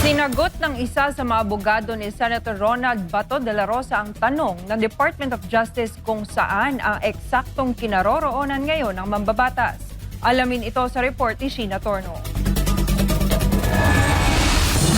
Sinagot ng isa sa mga abogado ni Senator Ronald Bato de la Rosa ang tanong ng Department of Justice kung saan ang eksaktong kinaroroonan ngayon ng mambabatas. Alamin ito sa report ni Sheena Torno.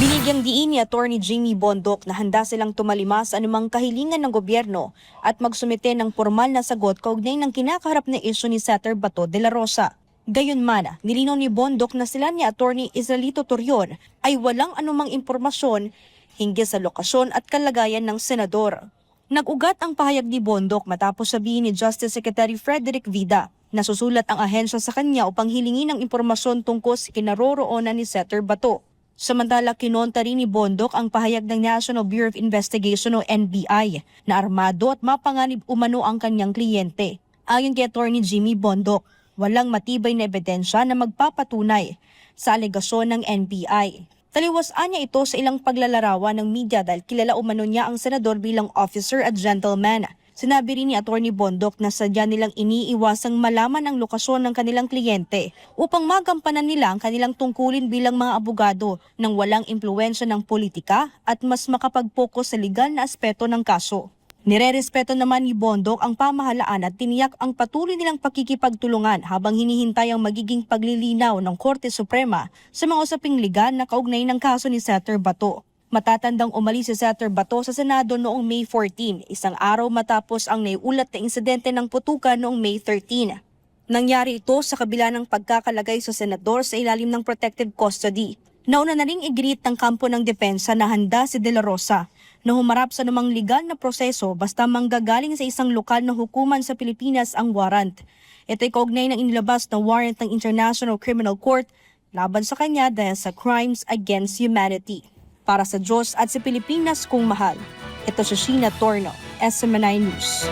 Binigyang diin ni Atty. Jamie Bondoc na handa silang tumalima sa anumang kahilingan ng gobyerno at magsumite ng formal na sagot kaugnay ng kinakaharap na isyu ni Senator Bato de la Rosa. Gayunman, nilinaw ni Bondoc na sila ni Atty. Israelito Torion ay walang anumang impormasyon hinggil sa lokasyon at kalagayan ng senador. Nag-ugat ang pahayag ni Bondoc matapos sabihin ni Justice Secretary Frederick Vida na susulat ang ahensya sa kanya upang hilingin ng impormasyon tungkol sa kinaroroonan ni Senator Bato. Samantala, kinontra rin ni Bondoc ang pahayag ng National Bureau of Investigation o NBI na armado at mapanganib umano ang kanyang kliyente. Ayon kay Atty. Jamie Bondoc, walang matibay na ebidensya na magpapatunay sa alegasyon ng NBI. Taliwasan niya ito sa ilang paglalarawan ng media dahil kilala umano niya ang senador bilang officer at gentleman. Sinabi rin ni Atty. Bondoc na sadya nilang iniiwasang malaman ang lokasyon ng kanilang kliyente upang magampanan nila ang kanilang tungkulin bilang mga abogado nang walang impluwensya ng politika at mas makapag-focus sa legal na aspeto ng kaso. Nirerespeto naman ni Bondoc ang pamahalaan at tiniyak ang patuloy nilang pakikipagtulungan habang hinihintay ang magiging paglilinaw ng Korte Suprema sa mga usaping legal na kaugnay ng kaso ni Senator Bato. Matatandang umalis si Senator Bato sa Senado noong May 14, isang araw matapos ang naiulat na insidente ng putukan noong May 13. Nangyari ito sa kabila ng pagkakalagay sa senador sa ilalim ng protective custody. Nauna na ring iginit ng kampo ng depensa na handa si De La Rosa na humarap sa namang legal na proseso basta manggagaling sa isang lokal na hukuman sa Pilipinas ang warrant. Ito'y kaugnay ng inilabas na warrant ng International Criminal Court laban sa kanya dahil sa crimes against humanity. Para sa Diyos at sa Pilipinas kung mahal, ito si Sheena Torno, SMNI News.